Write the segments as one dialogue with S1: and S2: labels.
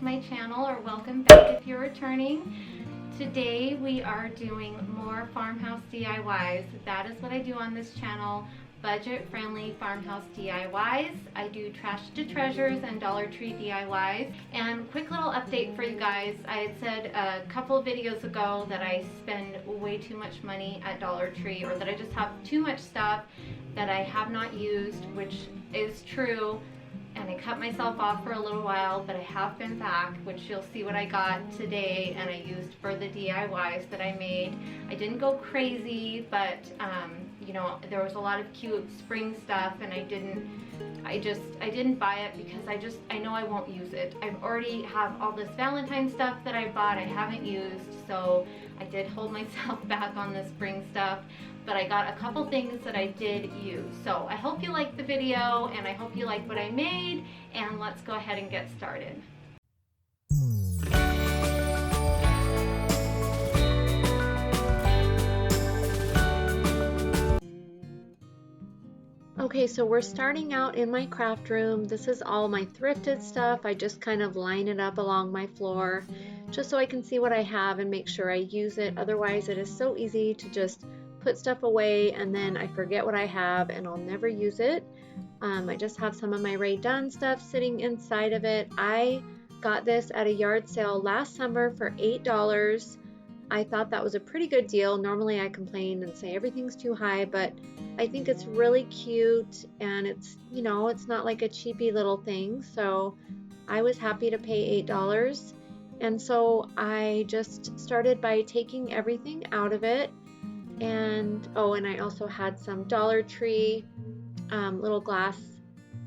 S1: to my channel, or welcome back if you're returning. Today we are doing more farmhouse DIYs. That is what I do on this channel, budget-friendly farmhouse DIYs. I do trash to treasures and Dollar Tree DIYs. And quick little update for you guys. I had said a couple of videos ago that I spend way too much money at Dollar Tree, or that I just have too much stuff that I have not used, which is true. And I cut myself off for a little while, but I have been back, which you'll see what I got today and I used for the DIYs that I made. I didn't go crazy, but you know, there was a lot of cute spring stuff, and I didn't buy it because I know I won't use it. I've already have all this Valentine stuff that I bought I haven't used, so I did hold myself back on the spring stuff. But I got a couple things that I did use. So I hope you liked the video, and I hope you like what I made, and let's go ahead and get started. Okay, so we're starting out in my craft room. This is all my thrifted stuff. I just kind of line it up along my floor just so I can see what I have and make sure I use it. Otherwise, it is so easy to just put stuff away and then I forget what I have and I'll never use it. I just have some of my Rae Dunn stuff sitting inside of it. I got this at a yard sale last summer for $8. I thought that was a pretty good deal. Normally I complain and say everything's too high, but I think it's really cute, and it's, you know, it's not like a cheapy little thing. So I was happy to pay $8. And so I just started by taking everything out of it. And oh, and I also had some Dollar Tree little glass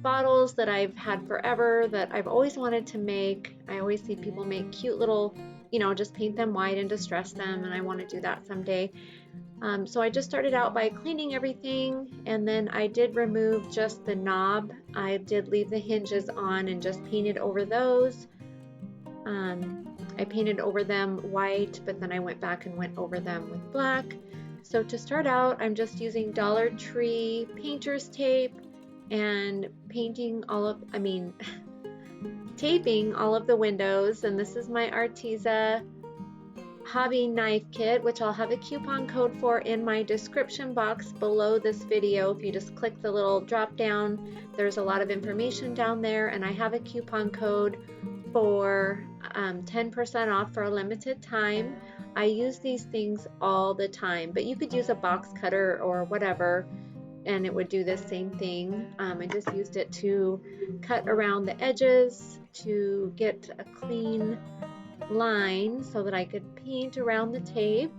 S1: bottles that I've had forever that I've always wanted to make. I always see people make cute little, you know, just paint them white and distress them, and I want to do that someday. So I just started out by cleaning everything, and then I did remove just the knob. I did leave the hinges on and just painted over those. I painted over them white, but then I went back and went over them with black. So to start out, I'm just using Dollar Tree painter's tape and taping all of the windows. And this is my Arteza hobby knife kit, which I'll have a coupon code for in my description box below this video. If you just click the little drop down, there's a lot of information down there, and I have a coupon code for 10% off for a limited time. I use these things all the time, but you could use a box cutter or whatever and it would do the same thing. I just used it to cut around the edges to get a clean line so that I could paint around the tape.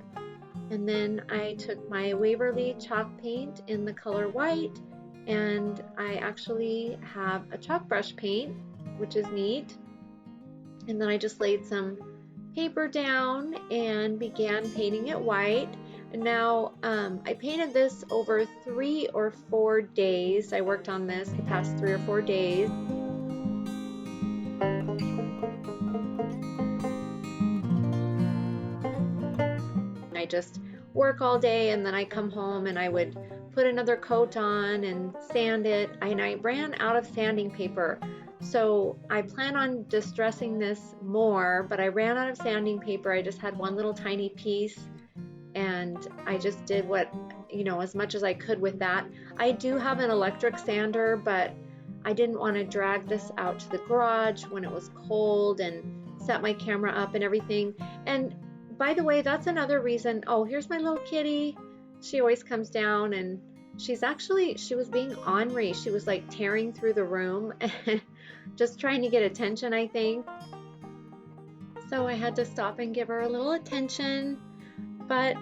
S1: And then I took my Waverly chalk paint in the color white, and I actually have a chalk brush paint, which is neat. And then I just laid some paper down and began painting it white. And now I painted this over 3 or 4 days. I worked on this the past 3 or 4 days. I just work all day, and then I come home and I would put another coat on and sand it, and I ran out of sanding paper. So I plan on distressing this more, but I ran out of sanding paper. I just had one little tiny piece, and I just did what, you know, as much as I could with that. I do have an electric sander, but I didn't want to drag this out to the garage when it was cold and set my camera up and everything. And by the way, that's another reason. Oh, here's my little kitty. She always comes down, and she was being ornery. She was like tearing through the room just trying to get attention, I think. So I had to stop and give her a little attention. But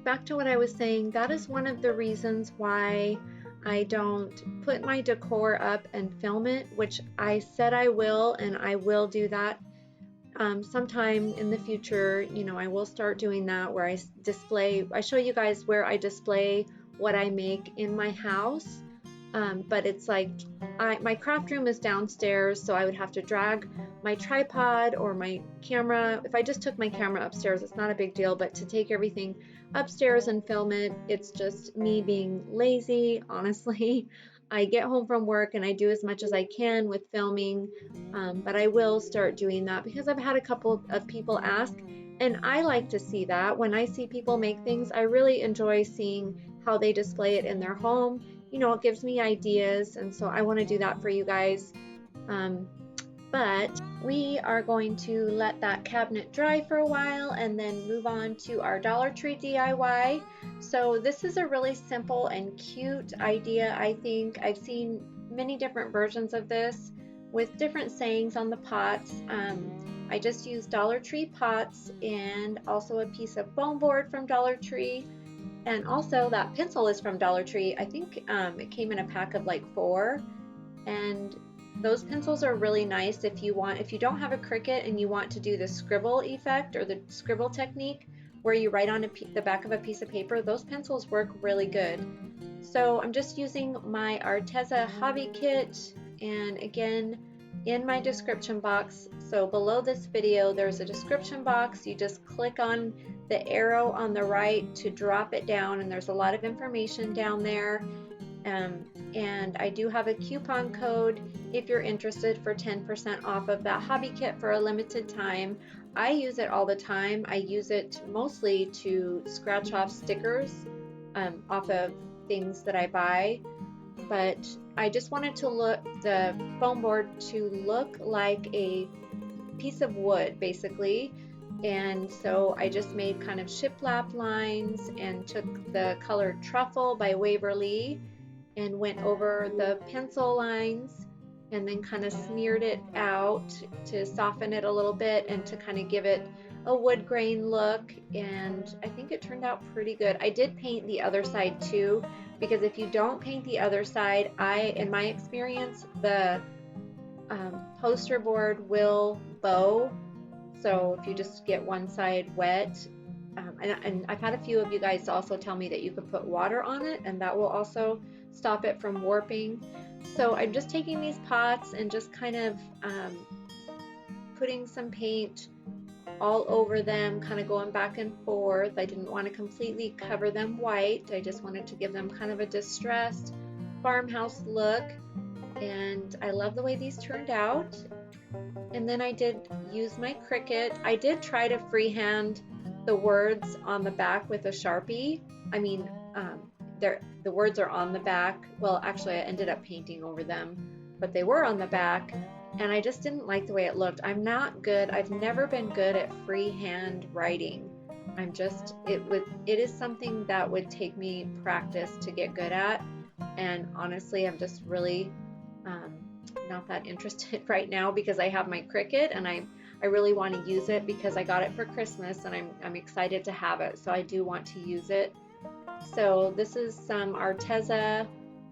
S1: back to what I was saying, that is one of the reasons why I don't put my decor up and film it, which I said I will, and I will do that sometime in the future. You know, I will start doing that, where I show you guys where I display what I make in my house. But it's like my craft room is downstairs, so I would have to drag my tripod or my camera. If I just took my camera upstairs, it's not a big deal, but to take everything upstairs and film it, it's just me being lazy, honestly. I get home from work and I do as much as I can with filming, but I will start doing that because I've had a couple of people ask, and I like to see that. When I see people make things, I really enjoy seeing how they display it in their home. You know, it gives me ideas, and so I want to do that for you guys. But we are going to let that cabinet dry for a while and then move on to our Dollar Tree DIY. So this is a really simple and cute idea, I think. I've seen many different versions of this with different sayings on the pots. I just used Dollar Tree pots and also a piece of foam board from Dollar Tree. And also that pencil is from Dollar Tree. I think it came in a pack of like 4. And those pencils are really nice if you don't have a Cricut and you want to do the scribble effect or the scribble technique where you write on the back of a piece of paper. Those pencils work really good. So I'm just using my Arteza hobby kit, and again, in my description box, so below this video there's a description box. You just click on the arrow on the right to drop it down, and there's a lot of information down there. And I do have a coupon code if you're interested for 10% off of that hobby kit for a limited time. I use it all the time. I use it mostly to scratch off stickers off of things that I buy, but I just wanted the foam board to look like a piece of wood basically. And so I just made kind of shiplap lines and took the color Truffle by Waverly and went over the pencil lines and then kind of smeared it out to soften it a little bit and to kind of give it a wood grain look, and I think it turned out pretty good. I did paint the other side too, because if you don't paint the other side, in my experience, the poster board will bow. So if you just get one side wet, and I've had a few of you guys also tell me that you could put water on it and that will also stop it from warping. So I'm just taking these pots and just kind of putting some paint all over them, kind of going back and forth. I didn't want to completely cover them white. I just wanted to give them kind of a distressed farmhouse look, and I love the way these turned out. And then I did use my Cricut. I did try to freehand the words on the back with a Sharpie. I mean, the words are on the back. Well, actually, I ended up painting over them, but they were on the back, and I just didn't like the way it looked. I'm not good. I've never been good at freehand writing. It is something that would take me practice to get good at, and honestly, I'm just really not that interested right now because I have my Cricut and I really want to use it because I got it for Christmas and I'm excited to have it, so I do want to use it. So this is some Arteza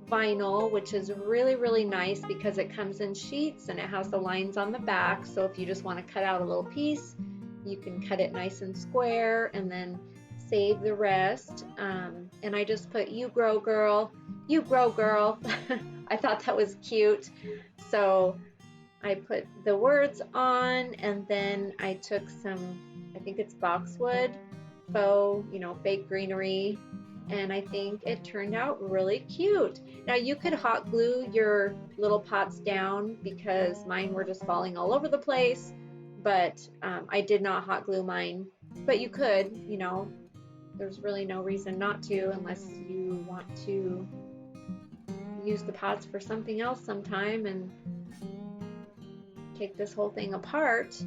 S1: vinyl, which is really, really nice because it comes in sheets and it has the lines on the back. So if you just want to cut out a little piece, you can cut it nice and square and then save the rest. And I just put "You grow, girl, you grow, girl." I thought that was cute. So I put the words on, and then I took some, I think it's boxwood, faux, fake greenery, and I think it turned out really cute. Now you could hot glue your little pots down because mine were just falling all over the place, but I did not hot glue mine, but you could, there's really no reason not to unless you want to use the pots for something else sometime and take this whole thing apart.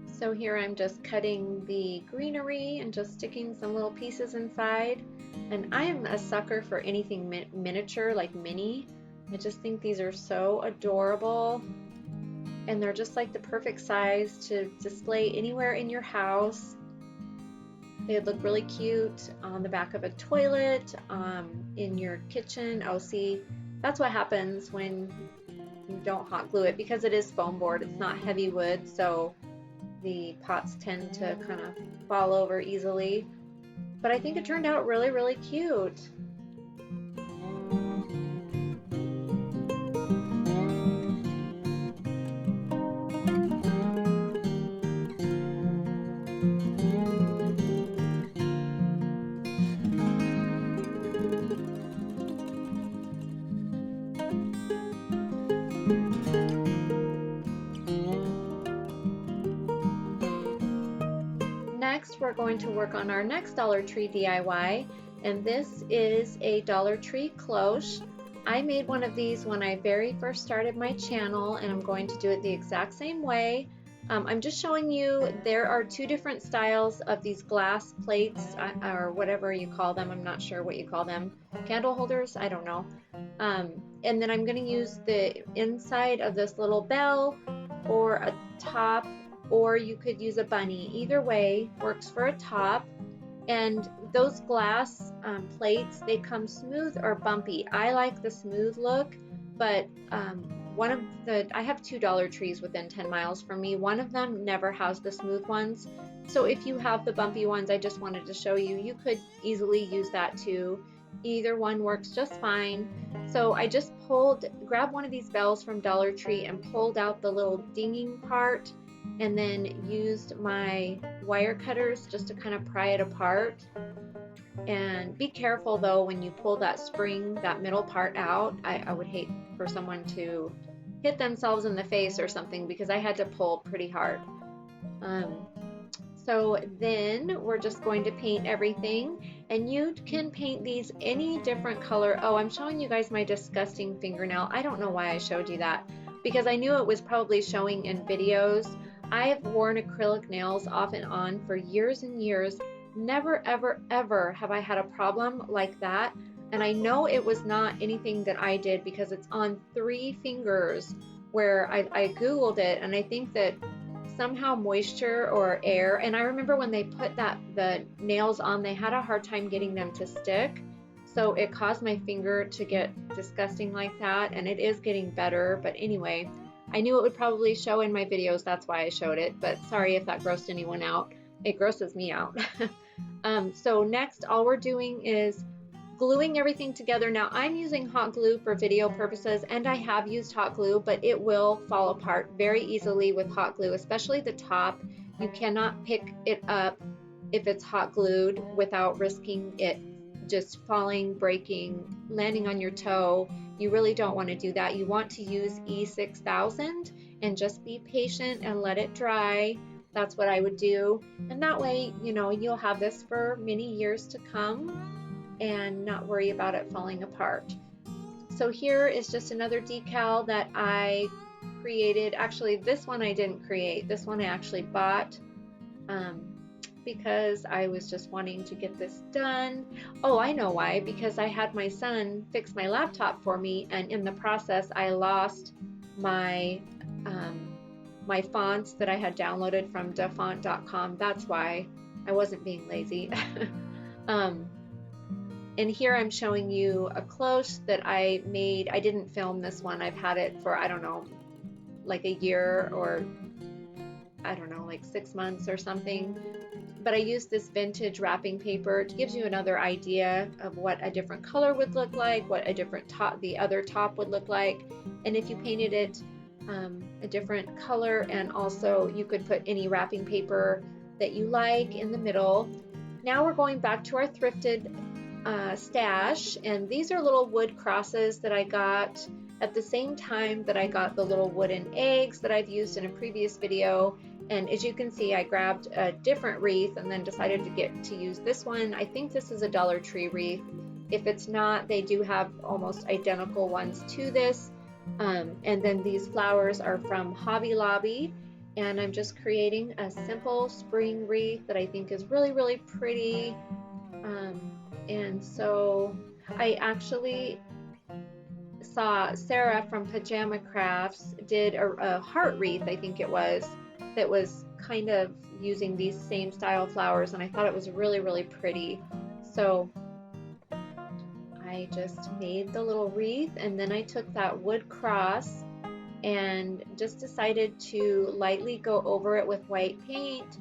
S1: So here I'm just cutting the greenery and just sticking some little pieces inside. And I am a sucker for anything miniature, like mini. I just think these are so adorable. And they're just like the perfect size to display anywhere in your house. They'd look really cute on the back of a toilet, in your kitchen. Oh, see, that's what happens when you don't hot glue it because it is foam board. It's not heavy wood, so the pots tend to kind of fall over easily. But I think it turned out really, really cute. going to work on our next Dollar Tree DIY, and this is a Dollar Tree cloche. I made one of these when I very first started my channel, and I'm going to do it the exact same way. I'm just showing you there are two different styles of these glass plates, or whatever you call them. I'm not sure what you call them. Candle holders? I don't know. And then I'm going to use the inside of this little bell or a top, or you could use a bunny. Either way works for a top. And those glass plates, they come smooth or bumpy. I like the smooth look, but I have two Dollar Trees within 10 miles from me. One of them never has the smooth ones. So if you have the bumpy ones, I just wanted to show you, you could easily use that too. Either one works just fine. So I just grabbed one of these bells from Dollar Tree and pulled out the little dinging part, and then used my wire cutters just to kind of pry it apart. And be careful though when you pull that spring, that middle part out. I would hate for someone to hit themselves in the face or something, because I had to pull pretty hard. So then we're just going to paint everything, and you can paint these any different color. Oh, I'm showing you guys my disgusting fingernail. I don't know why I showed you that, because I knew it was probably showing in videos. I have worn acrylic nails off and on for years and years. Never, ever, ever have I had a problem like that. And I know it was not anything that I did, because it's on 3 fingers, where I Googled it, and I think that somehow moisture or air, and I remember when they put the nails on, they had a hard time getting them to stick. So it caused my finger to get disgusting like that, and it is getting better. But anyway, I knew it would probably show in my videos, that's why I showed it, but sorry if that grossed anyone out. It grosses me out. So next, all we're doing is gluing everything together. Now I'm using hot glue for video purposes, and I have used hot glue, but it will fall apart very easily with hot glue, especially the top. You cannot pick it up if it's hot glued without risking it just falling, breaking, landing on your toe. You really don't want to do that. You want to use E6000 and just be patient and let it dry. That's what I would do. And that way, you know, you'll have this for many years to come and not worry about it falling apart. So here is just another decal that I created. Actually, this one I didn't create. This one I actually bought because I was just wanting to get this done. Oh, I know why. Because I had my son fix my laptop for me, and in the process I lost my my fonts that I had downloaded from dafont.com. That's why. I wasn't being lazy. And here I'm showing you a cloche that I made. I didn't film this one. I've had it for, I don't know, like a year, or I don't know, like 6 months or something. But I used this vintage wrapping paper. It gives you another idea of what a different color would look like, what a different top, the other top would look like. And if you painted it a different color, and also you could put any wrapping paper that you like in the middle. Now we're going back to our thrifted stash, and these are little wood crosses that I got at the same time that I got the little wooden eggs that I've used in a previous video. And as you can see, I grabbed a different wreath and then decided to use this one. I think this is a Dollar Tree wreath. If it's not, they do have almost identical ones to this. And then these flowers are from Hobby Lobby, and I'm just creating a simple spring wreath that I think is really, really pretty. And so I actually saw Sarah from Pajama Crafts did a heart wreath, I think it was, that was kind of using these same style flowers, and I thought it was really, really pretty. So I just made the little wreath, and then I took that wood cross and just decided to lightly go over it with white paint.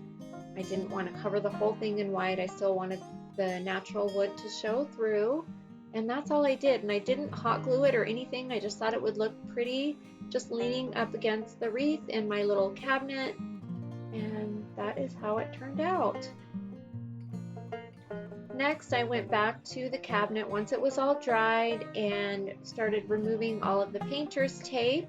S1: I didn't want to cover the whole thing in white. I still wanted the natural wood to show through, and that's all I did. And I didn't hot glue it or anything. I just thought it would look pretty just leaning up against the wreath in my little cabinet, and that is how it turned out. Next, I went back to the cabinet once it was all dried and started removing all of the painter's tape.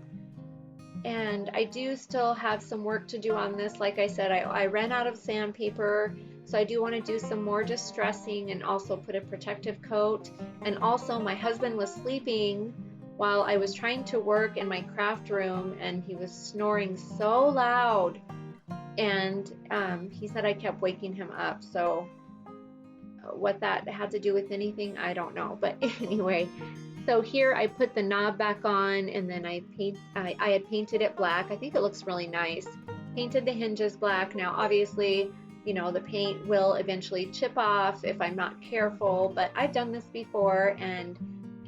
S1: And I do still have some work to do on this. Like I said, I ran out of sandpaper, So I do want to do some more distressing and also put a protective coat. And also my husband was sleeping while I was trying to work in my craft room, and he was snoring so loud, and he said I kept waking him up. So what that had to do with anything, I don't know. But anyway, so here I put the knob back on, and then I had painted it black. I think it looks really nice. Painted the hinges black. Now obviously, you know, the paint will eventually chip off if I'm not careful, but I've done this before and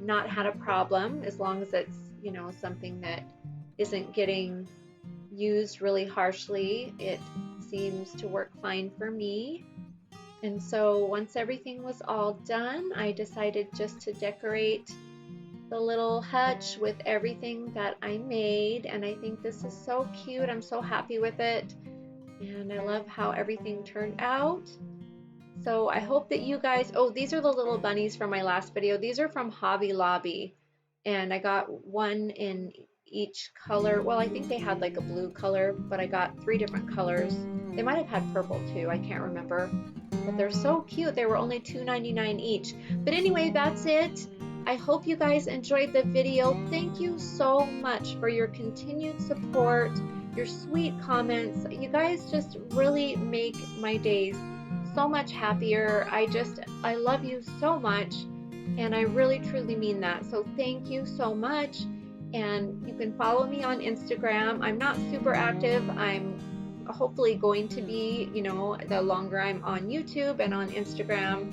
S1: not had a problem, as long as it's, you know, something that isn't getting used really harshly. It seems to work fine for me. And so once everything was all done, I decided just to decorate the little hutch with everything that I made, and I think this is so cute. I'm so happy with it, and I love how everything turned out. So I hope that you guys, oh, these are the little bunnies from my last video. These are from Hobby Lobby, and I got one in each color. Well, I think they had like a blue color, but I got 3 different colors. They might have had purple too, I can't remember. But they're so cute. They were only $2.99 each. But anyway, that's it. I hope you guys enjoyed the video. Thank you so much for your continued support, your sweet comments. You guys just really make my days so much happier. I love you so much, and I really truly mean that. So thank you so much. And you can follow me on Instagram. I'm not super active. I'm hopefully going to be, you know, the longer I'm on YouTube and on Instagram.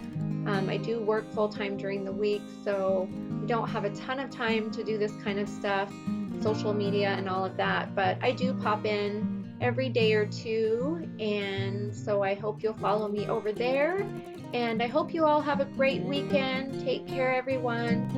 S1: I do work full-time during the week, so I don't have a ton of time to do this kind of stuff, social media and all of that, but I do pop in every day or two, and so I hope you'll follow me over there, and I hope you all have a great weekend. Take care, everyone.